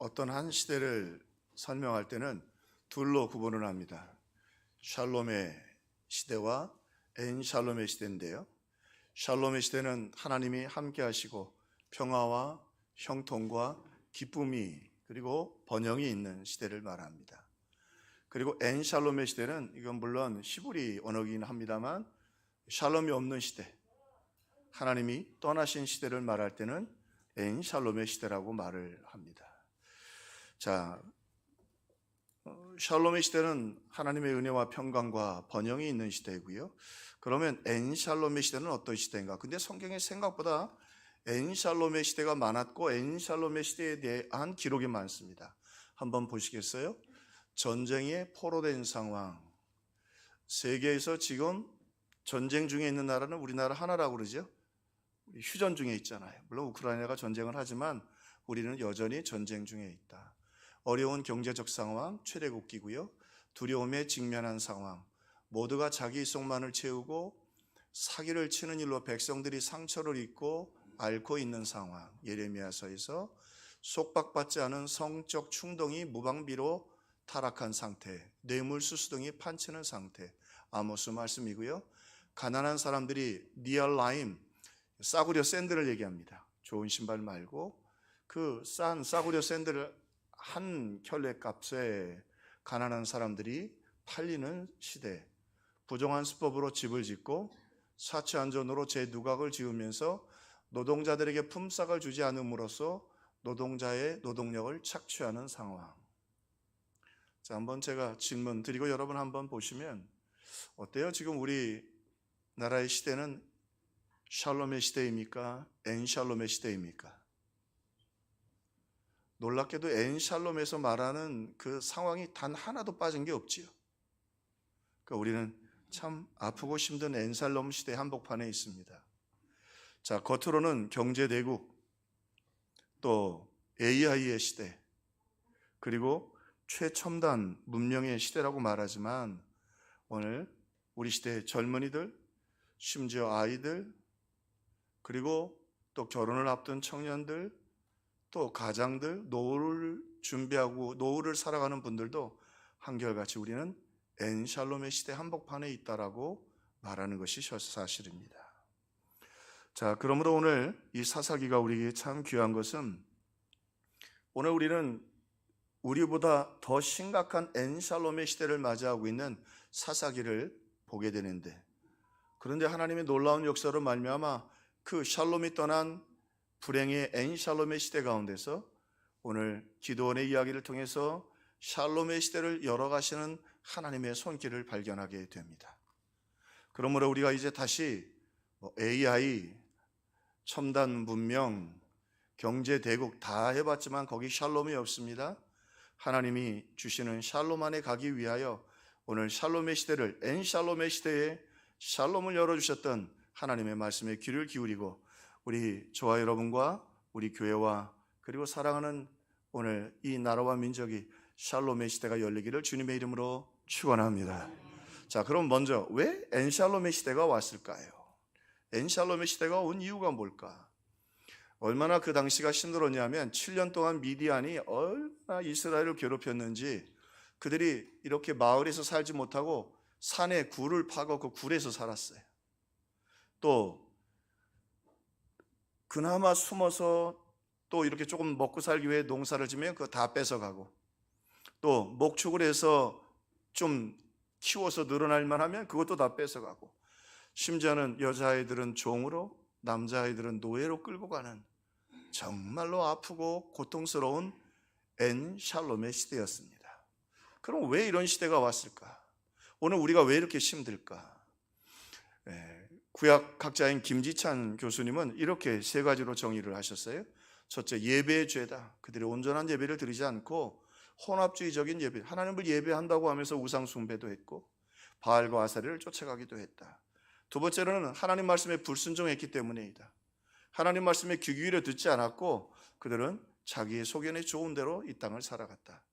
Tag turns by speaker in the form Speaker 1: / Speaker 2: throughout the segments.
Speaker 1: 어떤 한 시대를 설명할 때는 둘로 구분을 합니다. 샬롬의 시대와 엔샬롬의 시대인데요. 샬롬의 시대는 하나님이 함께 하시고 평화와 형통과 기쁨이 그리고 번영이 있는 시대를 말합니다. 그리고 엔샬롬의 시대는 이건 물론 히브리 언어이긴 합니다만 샬롬이 없는 시대, 하나님이 떠나신 시대를 말할 때는 엔샬롬의 시대라고 말을 합니다. 자, 샬롬의 시대는 하나님의 은혜와 평강과 번영이 있는 시대이고요. 그러면 엔샬롬의 시대는 어떤 시대인가? 근데 성경에 생각보다 엔샬롬의 시대가 많았고 엔샬롬의 시대에 대한 기록이 많습니다. 한번 보시겠어요? 전쟁에 포로된 상황. 세계에서 지금 전쟁 중에 있는 나라는 우리나라 하나라고 그러죠. 우리 휴전 중에 있잖아요. 물론 우크라이나가 전쟁을 하지만 우리는 여전히 전쟁 중에 있다. 어려운 경제적 상황, 최대국기고요. 두려움에 직면한 상황, 모두가 자기 속만을 채우고 사기를 치는 일로 백성들이 상처를 입고 앓고 있는 상황. 예레미야서에서 속박받지 않은 성적 충동이 무방비로 타락한 상태, 뇌물수수 등이 판치는 상태. 아모스 말씀이고요. 가난한 사람들이 니얼라임, 싸구려 샌들을 얘기합니다. 좋은 신발 말고 그 싼 싸구려 샌들을 한 켤레 값에 가난한 사람들이 팔리는 시대. 부정한 수법으로 집을 짓고 사치안전으로 재누각을 지으면서 노동자들에게 품삯을 주지 않음으로써 노동자의 노동력을 착취하는 상황. 자, 한번 제가 질문 드리고 여러분 한번 보시면 어때요? 지금 우리 나라의 시대는 샬롬의 시대입니까? 엔샬롬의 시대입니까? 놀랍게도 엔샬롬에서 말하는 그 상황이 단 하나도 빠진 게 없지요. 그러니까 우리는 참 아프고 힘든 엔샬롬 시대 한복판에 있습니다. 자, 겉으로는 경제대국, 또 AI의 시대, 그리고 최첨단 문명의 시대라고 말하지만 오늘 우리 시대의 젊은이들, 심지어 아이들, 그리고 또 결혼을 앞둔 청년들, 또 가장들, 노후를 준비하고 노후를 살아가는 분들도 한결같이 우리는 엔샬롬의 시대 한복판에 있다라고 말하는 것이 사실입니다. 자, 그러므로 오늘 이 사사기가 우리에게 참 귀한 것은 오늘 우리는 우리보다 더 심각한 엔샬롬의 시대를 맞이하고 있는 사사기를 보게 되는데, 그런데 하나님의 놀라운 역사로 말미암아 그 샬롬이 떠난 불행의 엔샬롬의 시대 가운데서 오늘 기도원의 이야기를 통해서 샬롬의 시대를 열어가시는 하나님의 손길을 발견하게 됩니다. 그러므로 우리가 이제 다시 AI, 첨단 문명, 경제 대국 다 해봤지만 거기 샬롬이 없습니다. 하나님이 주시는 샬롬 안에 가기 위하여 오늘 샬롬의 시대를 엔샬롬의 시대에 샬롬을 열어주셨던 하나님의 말씀에 귀를 기울이고 우리 저와 여러분과 우리 교회와 그리고 사랑하는 오늘 이 나라와 민족이 샬롬의 시대가 열리기를 주님의 이름으로 축원합니다. 자, 그럼 먼저 왜 엔샬롬의 시대가 왔을까요? 엔샬롬의 시대가 온 이유가 뭘까? 얼마나 그 당시가 힘들었냐면 7년 동안 미디안이 얼마나 이스라엘을 괴롭혔는지 그들이 이렇게 마을에서 살지 못하고 산에 굴을 파고 그 굴에서 살았어요. 또 그나마 숨어서 또 이렇게 조금 먹고 살기 위해 농사를 지면 그거 다 뺏어가고, 또 목축을 해서 좀 키워서 늘어날만 하면 그것도 다 뺏어가고, 심지어는 여자아이들은 종으로, 남자아이들은 노예로 끌고 가는 정말로 아프고 고통스러운 엔샬롬의 시대였습니다. 그럼 왜 이런 시대가 왔을까? 오늘 우리가 왜 이렇게 힘들까? 구약학자인 김지찬 교수님은 이렇게 세 가지로 정의를 하셨어요. 첫째, 예배의 죄다. 그들이 온전한 예배를 드리지 않고 혼합주의적인 예배, 하나님을 예배한다고 하면서 우상 숭배도 했고 바알과 아사리를 쫓아가기도 했다. 두 번째로는 하나님 말씀에 불순종했기 때문이다. 하나님 말씀에 귀 기울여 듣지 않았고 그들은 자기의 소견에 좋은 대로 이 땅을 살아갔다.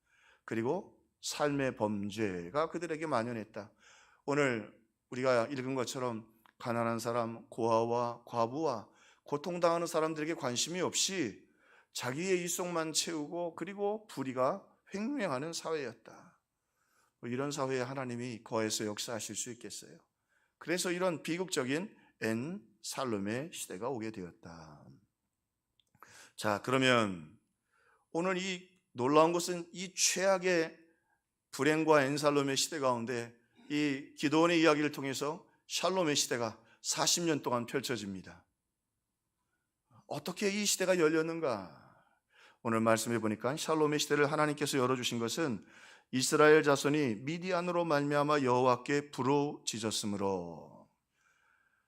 Speaker 1: 그리고 삶의 범죄가 그들에게 만연했다. 오늘 우리가 읽은 것처럼 가난한 사람, 고아와 과부와 고통당하는 사람들에게 관심이 없이 자기의 이속만 채우고 그리고 불의가 횡행하는 사회였다. 이런 사회에 하나님이 거해서 역사하실 수 있겠어요? 그래서 이런 비극적인 엔살롬의 시대가 오게 되었다. 자, 그러면 오늘 이 놀라운 것은 이 최악의 불행과 엔살롬의 시대 가운데 이 기드온의 이야기를 통해서 샬롬의 시대가 40년 동안 펼쳐집니다. 어떻게 이 시대가 열렸는가? 오늘 말씀해 보니까 샬롬의 시대를 하나님께서 열어주신 것은 이스라엘 자손이 미디안으로 말미암아 여호와께 부르짖었으므로,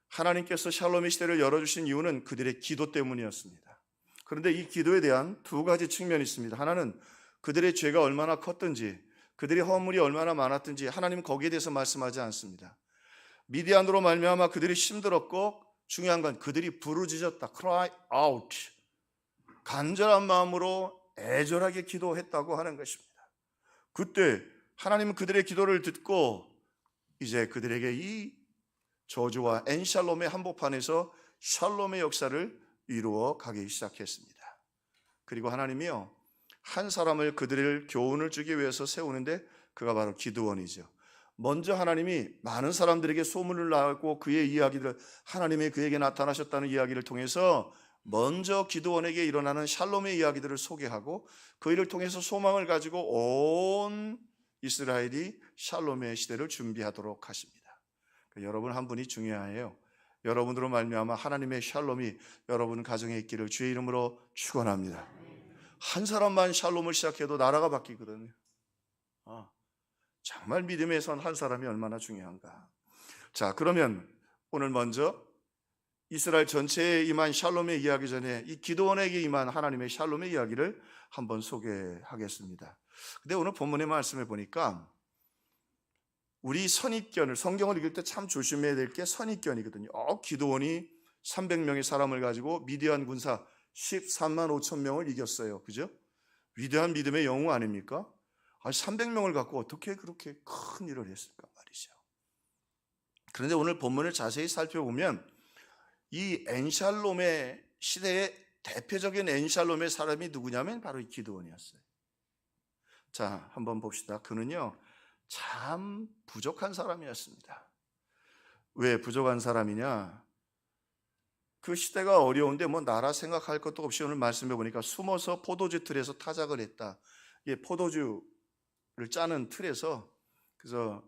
Speaker 1: 하나님께서 샬롬의 시대를 열어주신 이유는 그들의 기도 때문이었습니다. 그런데 이 기도에 대한 두 가지 측면이 있습니다. 하나는 그들의 죄가 얼마나 컸든지, 그들의 허물이 얼마나 많았든지 하나님은 거기에 대해서 말씀하지 않습니다. 미디안으로 말미암아 그들이 힘들었고, 중요한 건 그들이 부르짖었다, cry out, 간절한 마음으로 애절하게 기도했다고 하는 것입니다. 그때 하나님은 그들의 기도를 듣고 이제 그들에게 이 저주와 엔샬롬의 한복판에서 샬롬의 역사를 이루어 가기 시작했습니다. 그리고 하나님이요, 한 사람을 그들을 교훈을 주기 위해서 세우는데 그가 바로 기드온이죠. 먼저 하나님이 많은 사람들에게 소문을 나고 그의 이야기를, 하나님이 그에게 나타나셨다는 이야기를 통해서 먼저 기드온에게 일어나는 샬롬의 이야기들을 소개하고 그 일을 통해서 소망을 가지고 온 이스라엘이 샬롬의 시대를 준비하도록 하십니다. 여러분 한 분이 중요해요. 여러분으로 말미암아 하나님의 샬롬이 여러분 가정에 있기를 주의 이름으로 축원합니다. 한 사람만 샬롬을 시작해도 나라가 바뀌거든요. 정말 믿음에 선 한 사람이 얼마나 중요한가. 자, 그러면 오늘 먼저 이스라엘 전체에 임한 샬롬의 이야기 전에 이 기드온에게 임한 하나님의 샬롬의 이야기를 한번 소개하겠습니다. 근데 오늘 본문의 말씀에 보니까 우리 선입견을, 성경을 읽을 때 참 조심해야 될 게 선입견이거든요. 기드온이 300명의 사람을 가지고 미디안 군사 13만 5천 명을 이겼어요. 그죠? 위대한 믿음의 영웅 아닙니까? 300명을 갖고 어떻게 그렇게 큰 일을 했을까 말이죠. 그런데 오늘 본문을 자세히 살펴보면 이 엔샬롬의 시대의 대표적인 엔샬롬의 사람이 누구냐면 바로 이 기드온이었어요. 자, 한번 봅시다. 그는요, 참 부족한 사람이었습니다. 왜 부족한 사람이냐? 그 시대가 어려운데 뭐 나라 생각할 것도 없이 오늘 말씀해 보니까 숨어서 포도주 틀에서 타작을 했다. 이게 포도주를 짜는 틀에서, 그래서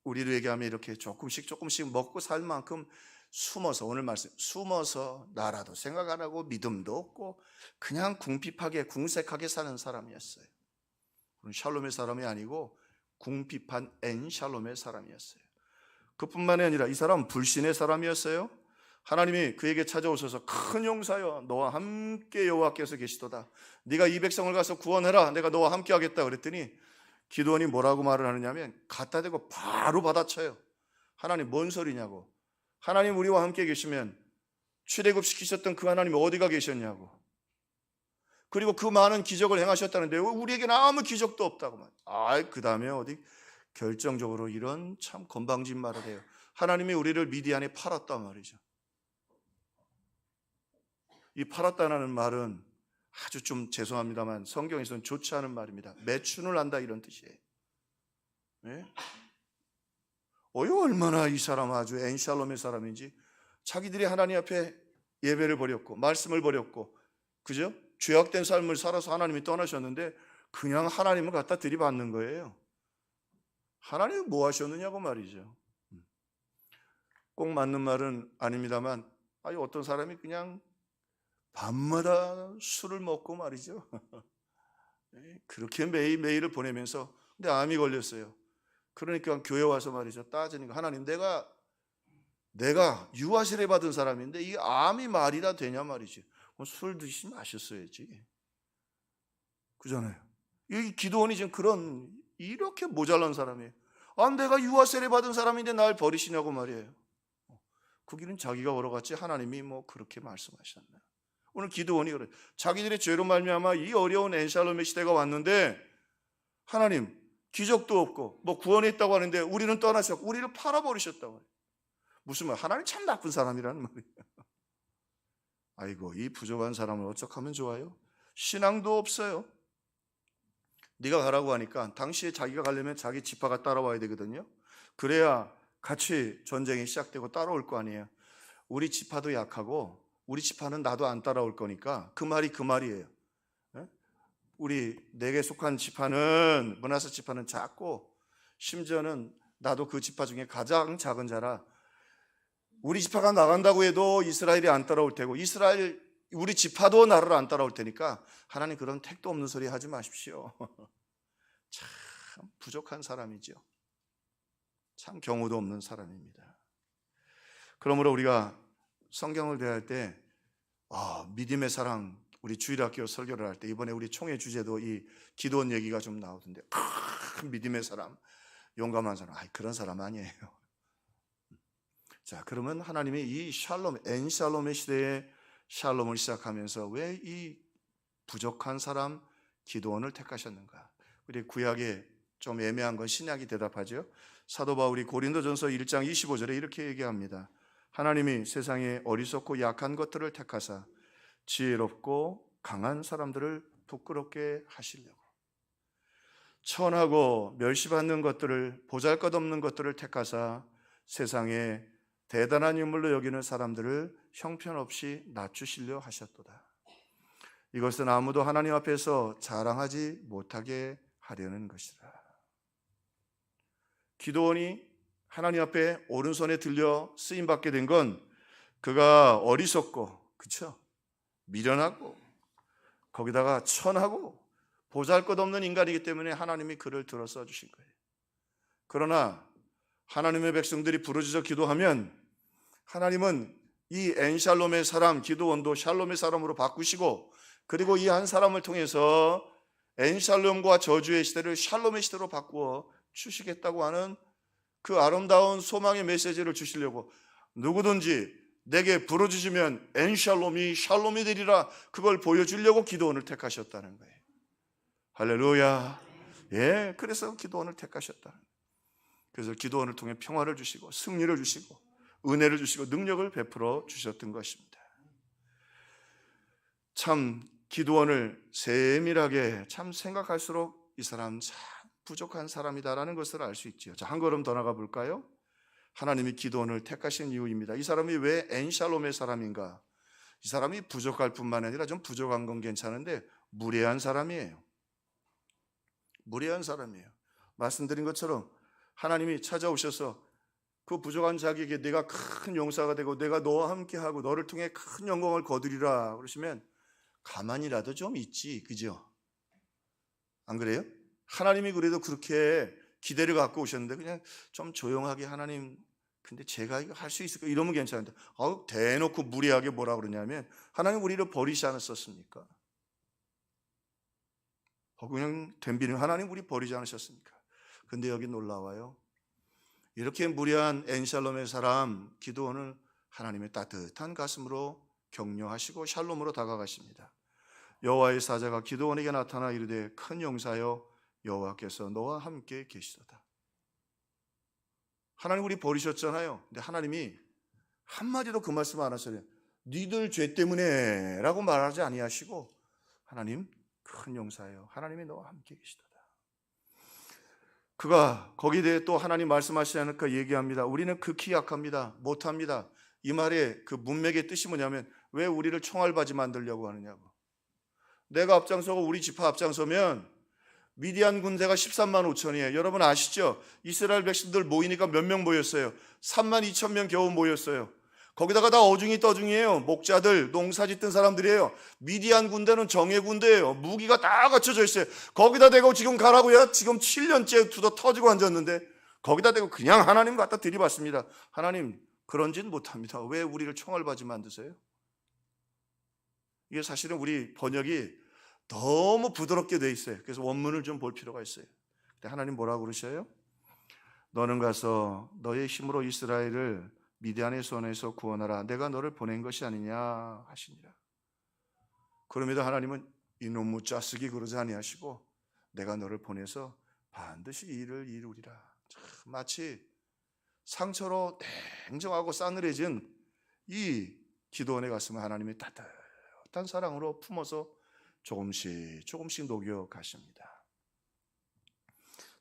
Speaker 1: 우리로 얘기하면 이렇게 조금씩 먹고 살 만큼 숨어서, 오늘 말씀 숨어서 나라도 생각 안 하고 믿음도 없고 그냥 궁핍하게 궁색하게 사는 사람이었어요. 샬롬의 사람이 아니고 궁핍한 엔샬롬의 사람이었어요. 그뿐만이 아니라 이 사람은 불신의 사람이었어요. 하나님이 그에게 찾아오셔서 큰 용사여, 너와 함께 여호와께서 계시도다, 네가 이 백성을 가서 구원해라, 내가 너와 함께 하겠다 그랬더니 기드온이 뭐라고 말을 하느냐면 갖다 대고 바로 받아쳐요. 하나님 뭔 소리냐고. 하나님 우리와 함께 계시면 출애굽시키셨던 그 하나님이 어디가 계셨냐고. 그리고 그 많은 기적을 행하셨다는데 왜 우리에게는 아무 기적도 없다고 말. 그 다음에 어디 결정적으로 이런 참 건방진 말을 해요. 하나님이 우리를 미디안에 팔았단 말이죠. 이 팔았다는 말은 아주 좀 죄송합니다만 성경에서는 좋지 않은 말입니다. 매춘을 한다 이런 뜻이에요. 네? 얼마나 이 사람 아주 엔샬롬의 사람인지. 자기들이 하나님 앞에 예배를 버렸고 말씀을 버렸고, 그죠? 죄악된 삶을 살아서 하나님이 떠나셨는데 그냥 하나님을 갖다 들이받는 거예요. 하나님은 뭐 하셨느냐고 말이죠. 꼭 맞는 말은 아닙니다만 어떤 사람이 그냥 밤마다 술을 먹고 말이죠. 그렇게 매일매일을 보내면서, 근데 암이 걸렸어요. 그러니까 교회 와서 말이죠, 따지니까 하나님 내가 유아세례 받은 사람인데 이 암이 말이 다 되냐 말이지. 술 드시지 마셨어야지. 그잖아요. 이 기드온이 지금 이렇게 모자란 사람이에요. 내가 유아세례 받은 사람인데 날 버리시냐고 말이에요. 그 길은 자기가 걸어갔지 하나님이 뭐 그렇게 말씀하셨나. 오늘 기드온이 그래. 자기들의 죄로 말미암아 이 어려운 엔샬롬의 시대가 왔는데 하나님 기적도 없고 뭐 구원했다고 하는데 우리는 떠나셨고 우리를 팔아버리셨다고 해요. 무슨 말? 하나님 참 나쁜 사람이라는 말이에요. 아이고, 이 부족한 사람을 어떡하면 좋아요? 신앙도 없어요. 네가 가라고 하니까 당시에 자기가 가려면 자기 지파가 따라와야 되거든요. 그래야 같이 전쟁이 시작되고 따라올 거 아니에요. 우리 지파도 약하고 우리 지파는 나도 안 따라올 거니까 그 말이 그 말이에요. 우리 내게 속한 지파는, 므낫세 지파는 작고 심지어는 나도 그 지파 중에 가장 작은 자라 우리 지파가 나간다고 해도 이스라엘이 안 따라올 테고 우리 지파도 나를 안 따라올 테니까 하나님 그런 택도 없는 소리 하지 마십시오. 참 부족한 사람이죠. 참 경우도 없는 사람입니다. 그러므로 우리가 성경을 대할 때 믿음의 사랑, 우리 주일학교 설교를 할 때 이번에 우리 총회 주제도 이 기도원 얘기가 좀 나오던데 큰 믿음의 사람, 용감한 사람, 그런 사람 아니에요. 자, 그러면 하나님이 이 샬롬, 엔샬롬의 시대에 샬롬을 시작하면서 왜 이 부족한 사람 기도원을 택하셨는가? 우리 구약에 좀 애매한 건 신약이 대답하죠. 사도 바울이 고린도전서 1장 25절에 이렇게 얘기합니다. 하나님이 세상에 어리석고 약한 것들을 택하사 지혜롭고 강한 사람들을 부끄럽게 하시려고, 천하고 멸시받는 것들을, 보잘것없는 것들을 택하사 세상에 대단한 인물로 여기는 사람들을 형편없이 낮추시려 하셨도다. 이것은 아무도 하나님 앞에서 자랑하지 못하게 하려는 것이라. 기도원이 하나님 앞에 오른손에 들려 쓰임받게 된 건 그가 어리석고, 그렇죠? 미련하고 거기다가 천하고 보잘것없는 인간이기 때문에 하나님이 그를 들어 써주신 거예요. 그러나 하나님의 백성들이 부르짖어 기도하면 하나님은 이 엔샬롬의 사람 기도원도 샬롬의 사람으로 바꾸시고, 그리고 이 한 사람을 통해서 엔샬롬과 저주의 시대를 샬롬의 시대로 바꾸어 주시겠다고 하는 그 아름다운 소망의 메시지를 주시려고, 누구든지 내게 부르짖으면 엔샬롬이 샬롬이 되리라, 그걸 보여주려고 기도원을 택하셨다는 거예요. 할렐루야. 예, 그래서 기도원을 택하셨다. 그래서 기도원을 통해 평화를 주시고 승리를 주시고 은혜를 주시고 능력을 베풀어 주셨던 것입니다. 참 기도원을 세밀하게 참 생각할수록 이 사람 참 부족한 사람이다라는 것을 알 수 있지요. 자, 한 걸음 더 나가 볼까요? 하나님이 기도원을 택하신 이유입니다. 이 사람이 왜 엔샬롬의 사람인가? 이 사람이 부족할 뿐만 아니라 좀 부족한 건 괜찮은데 무례한 사람이에요. 무례한 사람이에요. 말씀드린 것처럼 하나님이 찾아오셔서 그 부족한 자기에게 내가 큰 용사가 되고 내가 너와 함께하고 너를 통해 큰 영광을 거두리라 그러시면 가만히라도 좀 있지, 그죠? 안 그래요? 하나님이 그래도 그렇게 기대를 갖고 오셨는데 그냥 좀 조용하게 하나님 근데 제가 이거 할 수 있을까? 이러면 괜찮은데 대놓고 무리하게 뭐라 그러냐면 하나님 우리를 버리지 않으셨습니까? 그냥 덤비는 하나님 우리 버리지 않으셨습니까? 근데 여기 놀라워요. 이렇게 무례한 엔샬롬의 사람 기도원을 하나님의 따뜻한 가슴으로 격려하시고 샬롬으로 다가가십니다. 여호와의 사자가 기도원에게 나타나 이르되 큰 용사여 여호와께서 너와 함께 계시도다. 하나님 우리 버리셨잖아요. 근데 하나님이 한마디도 그 말씀 안 하셔요. 니들 죄 때문에 라고 말하지 아니하시고 하나님 큰 용사예요. 하나님이 너와 함께 계시도다. 그가 거기에 대해 또 하나님 말씀하시지 않을까 얘기합니다. 우리는 극히 약합니다. 못합니다. 이 말의 그 문맥의 뜻이 뭐냐면 왜 우리를 총알바지 만들려고 하느냐고. 내가 앞장서고 우리 지파 앞장서면 미디안 군대가 13만 5천이에요. 여러분 아시죠? 이스라엘 백성들 모이니까 몇 명 모였어요? 3만 2천 명 겨우 모였어요. 거기다가 다 어중이 떠중이에요. 목자들, 농사 짓던 사람들이에요. 미디안 군대는 정예 군대예요. 무기가 다 갖춰져 있어요. 거기다 대고 지금 가라고요? 지금 7년째 두더 터지고 앉았는데 거기다 대고 그냥 하나님 갖다 들이받습니다. 하나님 그런 짓 못합니다. 왜 우리를 총알바지 만드세요? 이게 사실은 우리 번역이 너무 부드럽게 돼 있어요. 그래서 원문을 좀 볼 필요가 있어요. 근데 하나님 뭐라고 그러셔요? 너는 가서 너의 힘으로 이스라엘을 미디안의 손에서 구원하라. 내가 너를 보낸 것이 아니냐 하시니라. 그럼에도 하나님은 이놈의 짜쓰기 그러지 아니하시고 내가 너를 보내서 반드시 이 일을 이루리라. 마치 상처로 냉정하고 싸늘해진 이 기도원의 가슴을 하나님이 따뜻한 사랑으로 품어서 조금씩 녹여 가십니다.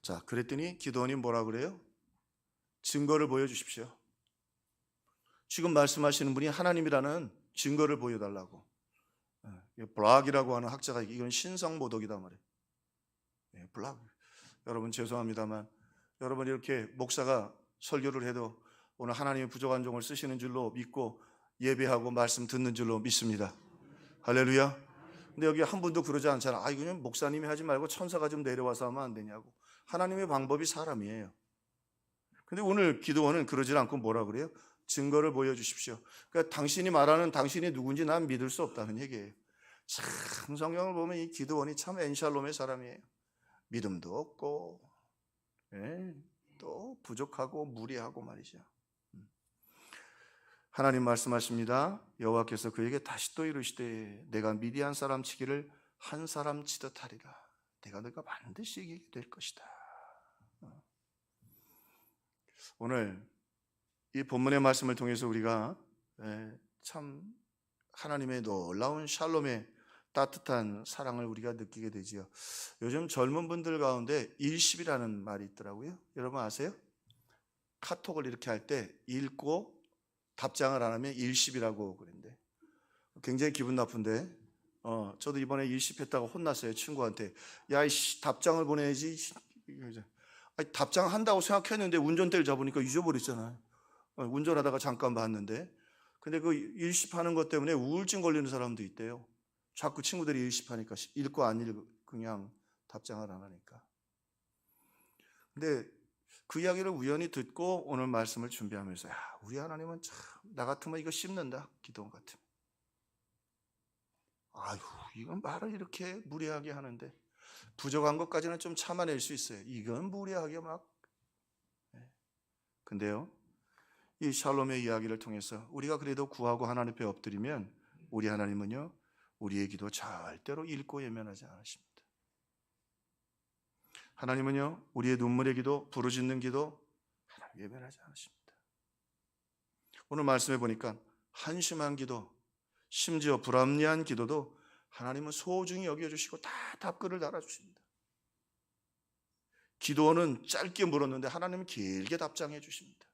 Speaker 1: 자, 그랬더니 기도원이 뭐라 그래요? 증거를 보여주십시오. 지금 말씀하시는 분이 하나님이라는 증거를 보여달라고. 블락이라고 하는 학자가 이건 신성모독이다 말이에요. 블락. 여러분 죄송합니다만 여러분 이렇게 목사가 설교를 해도 오늘 하나님의 부족한 종을 쓰시는 줄로 믿고 예배하고 말씀 듣는 줄로 믿습니다. 할렐루야. 근데 여기 한 분도 그러지 않잖아. 이거는 목사님이 하지 말고 천사가 좀 내려와서 하면 안 되냐고. 하나님의 방법이 사람이에요. 근데 오늘 기도원은 그러지 않고 뭐라 그래요? 증거를 보여주십시오. 그러니까 당신이 말하는 당신이 누군지 난 믿을 수 없다는 얘기예요. 참 성경을 보면 이 기도원이 참 엔샬롬의 사람이에요. 믿음도 없고 또 부족하고 무리하고 말이죠. 하나님 말씀하십니다. 여호와께서 그에게 다시 또 이르시되 내가 미디안 사람 치기를 한 사람 치듯 하리라. 내가 반드시 이기게 될 것이다. 오늘 이 본문의 말씀을 통해서 우리가 참 하나님의 놀라운 샬롬의 따뜻한 사랑을 우리가 느끼게 되지요. 요즘 젊은 분들 가운데 일십이라는 말이 있더라고요. 여러분 아세요? 카톡을 이렇게 할 때 읽고 답장을 안 하면 일십이라고 그랬는데 굉장히 기분 나쁜데 저도 이번에 일십했다고 혼났어요. 친구한테. 야, 이씨, 답장을 보내야지. 아니, 답장한다고 생각했는데 운전대를 잡으니까 잊어버렸잖아요. 운전하다가 잠깐 봤는데 근데 그 일십하는 것 때문에 우울증 걸리는 사람도 있대요. 자꾸 친구들이 일십하니까 읽고 안 읽고 그냥 답장을 안 하니까. 근데 그 이야기를 우연히 듣고 오늘 말씀을 준비하면서 우리 하나님은 참 나 같으면 이거 씹는다. 기도원 같으면. 이건 말을 이렇게 무리하게 하는데 부족한 것까지는 좀 참아낼 수 있어요. 이건 무리하게 막. 근데요, 이 샬롬의 이야기를 통해서 우리가 그래도 구하고 하나님 앞에 엎드리면 우리 하나님은요, 우리의 기도 절대로 읽고 예면하지 않으십니다. 하나님은요, 우리의 눈물의 기도, 부르짖는 기도 하나님 예면하지 않으십니다. 오늘 말씀해 보니까 한심한 기도, 심지어 불합리한 기도도 하나님은 소중히 여겨주시고 다 답글을 달아주십니다. 기도원은 짧게 물었는데 하나님은 길게 답장해 주십니다.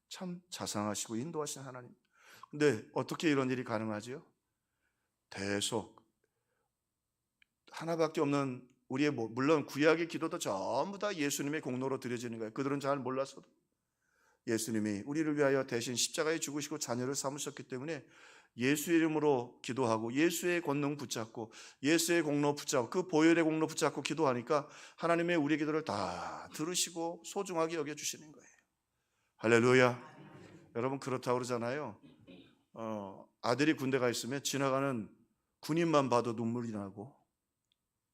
Speaker 1: 참 자상하시고 인도하신 하나님. 근데 어떻게 이런 일이 가능하지요? 대속 하나밖에 없는 우리의 물론 구약의 기도도 전부 다 예수님의 공로로 드려지는 거예요. 그들은 잘 몰랐어도 예수님이 우리를 위하여 대신 십자가에 죽으시고 자녀를 삼으셨기 때문에 예수 이름으로 기도하고 예수의 권능 붙잡고 예수의 공로 붙잡고 그 보혈의 공로 붙잡고 기도하니까 하나님의 우리의 기도를 다 들으시고 소중하게 여겨주시는 거예요. 할렐루야. 여러분 그렇다고 그러잖아요. 아들이 군대 가 있으면 지나가는 군인만 봐도 눈물이 나고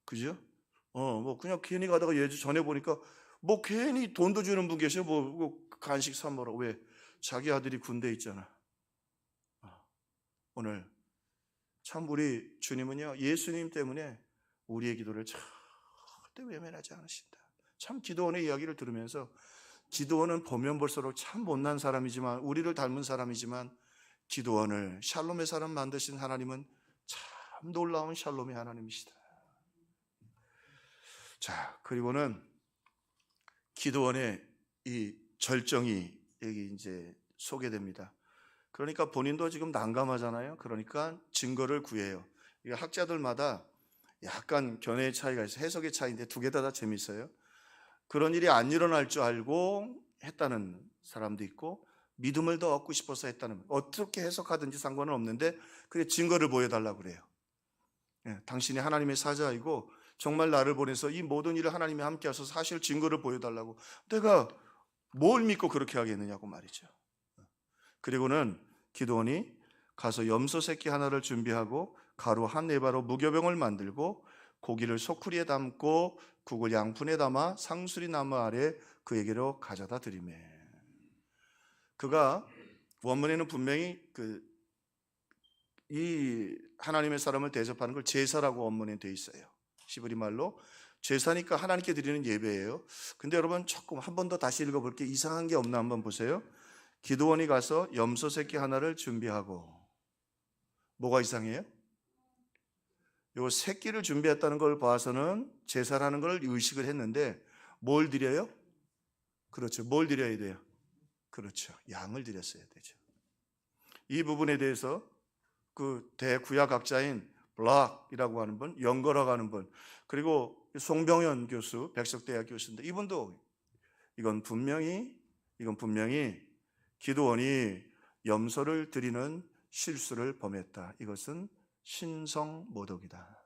Speaker 1: 그죠? 뭐 그냥 괜히 가다가 예주 전에 보니까 뭐 괜히 돈도 주는 분 계셔. 뭐 간식 사 먹으라고. 왜? 자기 아들이 군대에 있잖아. 오늘 참 우리 주님은요, 예수님 때문에 우리의 기도를 절대 외면하지 않으신다. 참 기도원의 이야기를 들으면서 기도원은 보면 볼수록 참 못난 사람이지만 우리를 닮은 사람이지만 기도원을 샬롬의 사람 만드신 하나님은 참 놀라운 샬롬의 하나님이시다. 자, 그리고는 기도원의 이 절정이 여기 이제 소개됩니다. 그러니까 본인도 지금 난감하잖아요. 그러니까 증거를 구해요. 이게 학자들마다 약간 견해의 차이가 있어요. 해석의 차이인데 두 개 다 재밌어요. 그런 일이 안 일어날 줄 알고 했다는 사람도 있고 믿음을 더 얻고 싶어서 했다는, 어떻게 해석하든지 상관은 없는데 그게 증거를 보여달라고 그래요. 당신이 하나님의 사자이고 정말 나를 보내서 이 모든 일을 하나님이 함께 하셔서 사실 증거를 보여달라고. 내가 뭘 믿고 그렇게 하겠느냐고 말이죠. 그리고는 기도원이 가서 염소 새끼 하나를 준비하고 가루 한 에바로 무교병을 만들고 고기를 소쿠리에 담고 국을 양푼에 담아 상수리 나무 아래 그에게로 가져다 드리매. 그가 원문에는 분명히 이 하나님의 사람을 대접하는 걸 제사라고 원문에 돼 있어요. 히브리 말로 제사니까 하나님께 드리는 예배예요. 근데 여러분 조금 한 번 더 다시 읽어볼게요. 이상한 게 없나 한번 보세요. 기도원이 가서 염소 새끼 하나를 준비하고 뭐가 이상해요? 요 새끼를 준비했다는 걸 봐서는 제사라는 걸 의식을 했는데 뭘 드려요? 그렇죠. 뭘 드려야 돼요? 그렇죠. 양을 드렸어야 되죠. 이 부분에 대해서 그 대구약학자인 블락이라고 하는 분, 영거라고 하는 분, 그리고 송병현 교수, 백석대학 교수인데 이분도 이건 분명히 기드온이 염소를 드리는 실수를 범했다. 이것은 신성모독이다.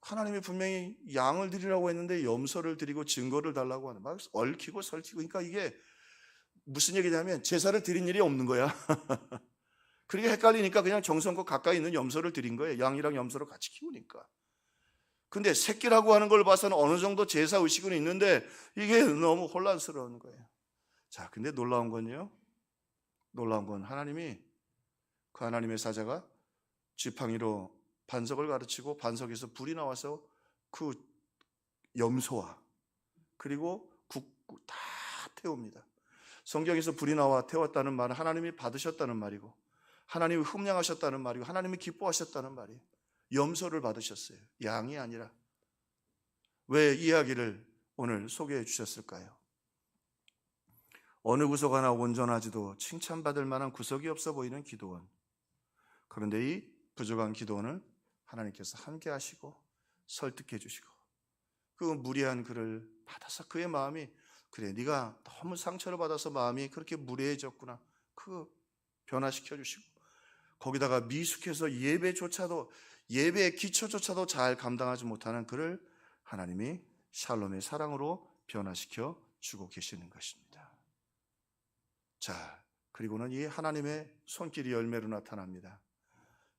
Speaker 1: 하나님이 분명히 양을 드리라고 했는데 염소를 드리고 증거를 달라고 하는, 막 얽히고 설키고. 그러니까 이게 무슨 얘기냐면 제사를 드린 일이 없는 거야. 그러니까 헷갈리니까 그냥 정성껏 가까이 있는 염소를 드린 거예요. 양이랑 염소를 같이 키우니까. 근데 새끼라고 하는 걸 봐서는 어느 정도 제사 의식은 있는데 이게 너무 혼란스러운 거예요. 자, 근데 놀라운 건요. 놀라운 건 하나님이, 그 하나님의 사자가 지팡이로 반석을 가르치고 반석에서 불이 나와서 그 염소와 그리고 국 다 태웁니다. 성경에서 불이 나와 태웠다는 말은 하나님이 받으셨다는 말이고 하나님이 흠량하셨다는 말이고 하나님이 기뻐하셨다는 말이에요. 염소를 받으셨어요. 양이 아니라. 왜 이 이야기를 오늘 소개해 주셨을까요? 어느 구석 하나 온전하지도 칭찬받을 만한 구석이 없어 보이는 기드온. 그런데 이 부족한 기드온을 하나님께서 함께 하시고 설득해 주시고 그 무례한 그를 받아서 그의 마음이, 그래 네가 너무 상처를 받아서 마음이 그렇게 무례해졌구나, 그 변화시켜 주시고 거기다가 미숙해서 예배의 기초조차도 잘 감당하지 못하는 그를 하나님이 샬롬의 사랑으로 변화시켜 주고 계시는 것입니다. 자, 그리고는 이 하나님의 손길이 열매로 나타납니다.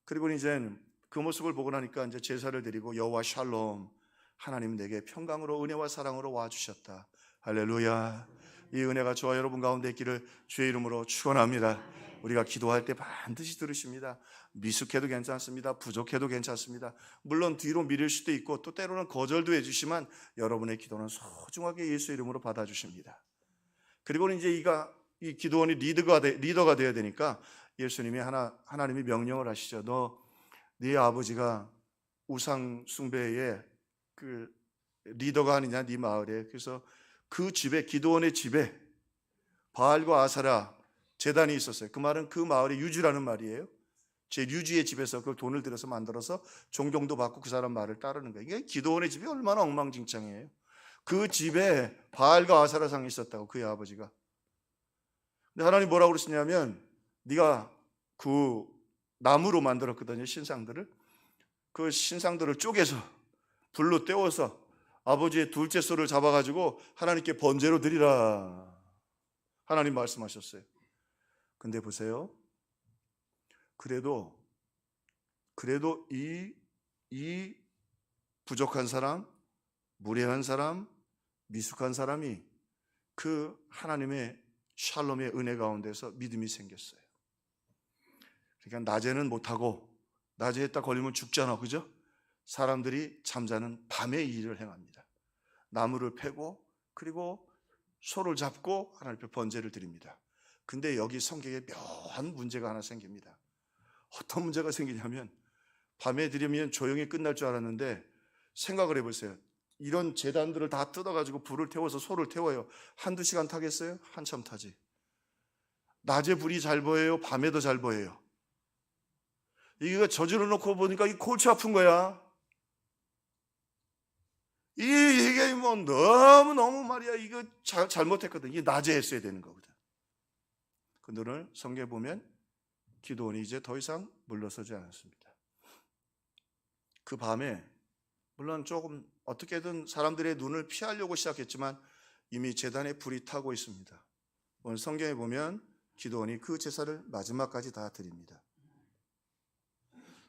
Speaker 1: 그리고 이제 그 모습을 보고 나니까 이제 제사를 드리고 여호와 샬롬, 하나님 내게 평강으로 은혜와 사랑으로 와 주셨다. 할렐루야. 이 은혜가 저와 여러분 가운데 있기를 주의 이름으로 축원합니다. 우리가 기도할 때 반드시 들으십니다. 미숙해도 괜찮습니다. 부족해도 괜찮습니다. 물론 뒤로 미룰 수도 있고 또 때로는 거절도 해주시면 여러분의 기도는 소중하게 예수 이름으로 받아주십니다. 그리고 이제 이 기도원이 리더가 되어야 되니까 예수님이 하나님이 명령을 하시죠. 네 아버지가 우상 숭배의 그 리더가 아니냐, 네 마을에. 그래서 그 집에, 기드온의 집에 바알과 아사라 제단이 있었어요. 그 말은 그 마을의 유지라는 말이에요. 제 유지의 집에서 그 돈을 들여서 만들어서 존경도 받고 그 사람 말을 따르는 거예요. 이게 기드온의 집이 얼마나 엉망진창이에요. 그 집에 바알과 아사라상이 있었다고, 그의 아버지가. 근데 하나님 뭐라고 그러시냐면 네가 그 나무로 만들었거든요, 신상들을. 그 신상들을 쪼개서 불로 때워서 아버지의 둘째 소를 잡아가지고 하나님께 번제로 드리라, 하나님 말씀하셨어요. 근데 보세요. 그래도 이 부족한 사람, 무례한 사람, 미숙한 사람이 그 하나님의 샬롬의 은혜 가운데서 믿음이 생겼어요. 그러니까 낮에는 못하고, 낮에 했다 걸리면 죽잖아, 그죠? 사람들이 잠자는 밤에 일을 행합니다. 나무를 패고 그리고 소를 잡고 하나님 앞에 번제를 드립니다. 근데 여기 성경에 묘한 문제가 하나 생깁니다. 어떤 문제가 생기냐면 밤에 드리면 조용히 끝날 줄 알았는데 생각을 해보세요. 이런 제단들을 다 뜯어가지고 불을 태워서 소를 태워요. 한두 시간 타겠어요? 한참 타지. 낮에 불이 잘 보여요? 밤에도 잘 보여요? 이거 저질러 놓고 보니까 이 골치 아픈 거야. 이게 뭐 너무 말이야, 이거 잘못했거든. 이게 낮에 했어야 되는 거거든. 근데 오늘 성경에 보면 기드온이 이제 더 이상 물러서지 않았습니다. 그 밤에 물론 조금 어떻게든 사람들의 눈을 피하려고 시작했지만 이미 제단에 불이 타고 있습니다. 오늘 성경에 보면 기드온이 그 제사를 마지막까지 다 드립니다.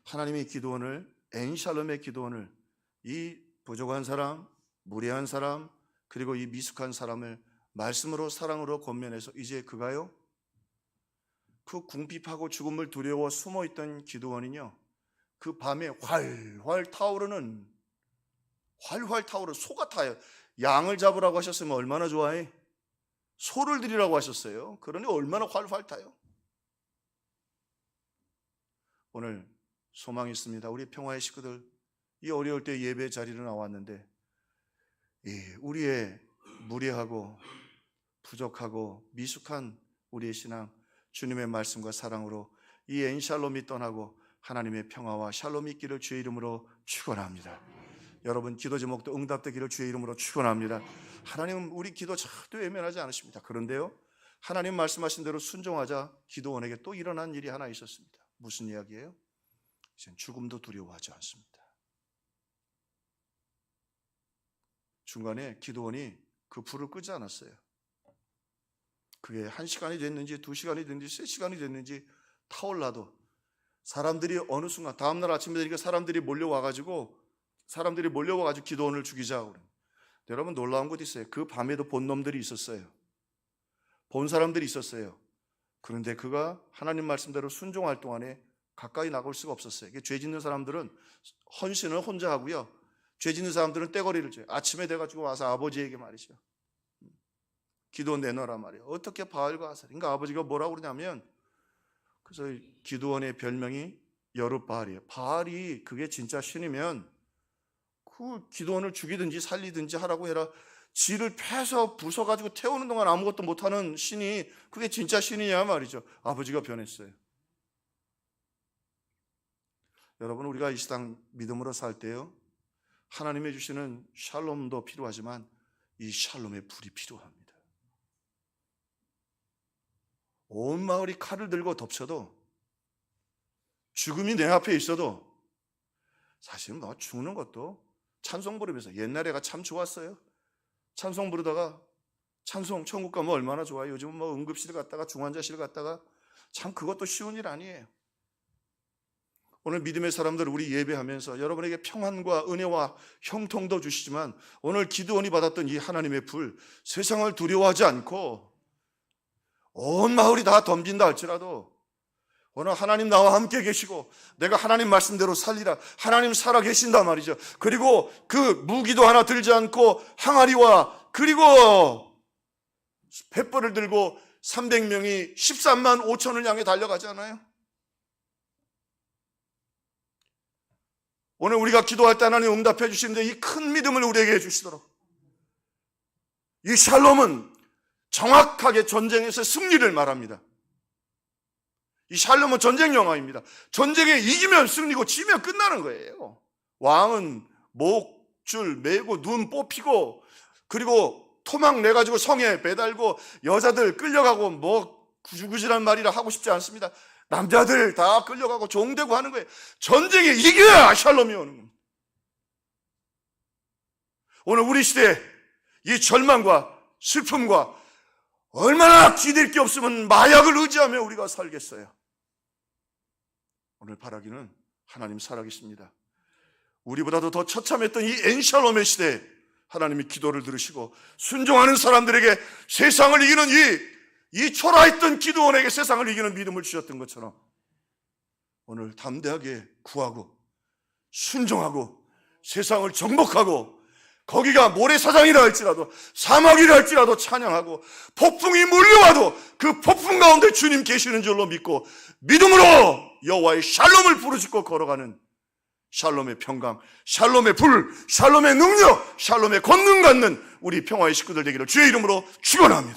Speaker 1: 하나님이 기드온을, 엔샬롬의 기드온을, 이 부족한 사람, 무례한 사람, 그리고 이 미숙한 사람을 말씀으로 사랑으로 권면해서 이제 그가요, 그 궁핍하고 죽음을 두려워 숨어있던 기드온은요, 그 밤에 활활 타오르는 소 같아요. 양을 잡으라고 하셨으면 얼마나 좋아해? 소를 드리라고 하셨어요. 그러니 얼마나 활활 타요. 오늘 소망이 있습니다. 우리 평화의 식구들, 이 어려울 때 예배 자리로 나왔는데 우리의 무례하고 부족하고 미숙한 우리의 신앙, 주님의 말씀과 사랑으로 이 엔샬롬이 떠나고 하나님의 평화와 샬롬이 있기를 주의 이름으로 축원합니다. 여러분 기도 제목도 응답되기를 주의 이름으로 축원합니다. 하나님은 우리 기도 절대 외면하지 않으십니다. 그런데요, 하나님 말씀하신 대로 순종하자 기도원에게 또 일어난 일이 하나 있었습니다. 무슨 이야기예요? 이젠 죽음도 두려워하지 않습니다. 중간에 기도원이 그 불을 끄지 않았어요. 그게 1시간이 됐는지 2시간이 됐는지 3시간이 됐는지 타올라도 사람들이 어느 순간 다음날 아침에 되니까 사람들이 몰려와가지고 기도원을 죽이자고 그래요. 여러분 놀라운 것도 있어요. 그 밤에도 본 놈들이 있었어요. 본 사람들이 있었어요. 그런데 그가 하나님 말씀대로 순종할 동안에 가까이 나갈 수가 없었어요. 죄 짓는 사람들은 헌신을 혼자 하고요, 죄 짓는 사람들은 떼거리를 줘요. 아침에 돼가지고 와서 아버지에게 말이죠, 기도원 내놔라 말이에요. 어떻게 바알과 아살. 그러니까 아버지가 뭐라고 그러냐면, 그래서 기도원의 별명이 여룻바알이에요. 바알이 그게 진짜 신이면 그 기도원을 죽이든지 살리든지 하라고 해라. 지를 패서 부숴가지고 태우는 동안 아무것도 못하는 신이 그게 진짜 신이냐 말이죠. 아버지가 변했어요. 여러분, 우리가 이 세상 믿음으로 살 때요, 하나님이 주시는 샬롬도 필요하지만 이 샬롬의 불이 필요합니다. 온 마을이 칼을 들고 덮쳐도, 죽음이 내 앞에 있어도, 사실 뭐 죽는 것도 찬송 부르면서, 옛날에가 참 좋았어요. 찬송 부르다가, 찬송 천국 가면 얼마나 좋아요. 요즘은 뭐 응급실 갔다가 중환자실 갔다가, 참 그것도 쉬운 일 아니에요. 오늘 믿음의 사람들, 우리 예배하면서 여러분에게 평안과 은혜와 형통도 주시지만, 오늘 기도원이 받았던 이 하나님의 불, 세상을 두려워하지 않고 온 마을이 다 덤빈다 할지라도 오늘 하나님 나와 함께 계시고 내가 하나님 말씀대로 살리라, 하나님 살아 계신다 말이죠. 그리고 그 무기도 하나 들지 않고 항아리와 그리고 횃불을 들고 300명이 13만 5천을 향해 달려가잖아요. 오늘 우리가 기도할 때 하나님 응답해 주시는데, 이 큰 믿음을 우리에게 해주시도록, 이 샬롬은 정확하게 전쟁에서 승리를 말합니다. 이 샬롬은 전쟁 영화입니다. 전쟁에 이기면 승리고 지면 끝나는 거예요. 왕은 목줄 매고 눈 뽑히고 그리고 토막 내가지고 성에 매달고 여자들 끌려가고 뭐 구질구질한 말이라 하고 싶지 않습니다. 남자들 다 끌려가고 종되고 하는 거예요. 전쟁에 이겨야 샬롬이 오는 겁니다. 오늘 우리 시대에 이 절망과 슬픔과 얼마나 기댈 게 없으면 마약을 의지하며 우리가 살겠어요. 오늘 바라기는 하나님 살아계십니다. 우리보다도 더 처참했던 이 엔샬롬의 시대에 하나님이 기도를 들으시고 순종하는 사람들에게 세상을 이기는 이 초라했던 기도원에게 세상을 이기는 믿음을 주셨던 것처럼, 오늘 담대하게 구하고 순종하고 세상을 정복하고, 거기가 모래사장이라 할지라도 사막이라 할지라도 찬양하고, 폭풍이 몰려와도 그 폭풍 가운데 주님 계시는 줄로 믿고 믿음으로 여호와의 샬롬을 부르짖고 걸어가는 샬롬의 평강, 샬롬의 불, 샬롬의 능력, 샬롬의 권능 갖는 우리 평화의 식구들 되기를 주의 이름으로 축원합니다.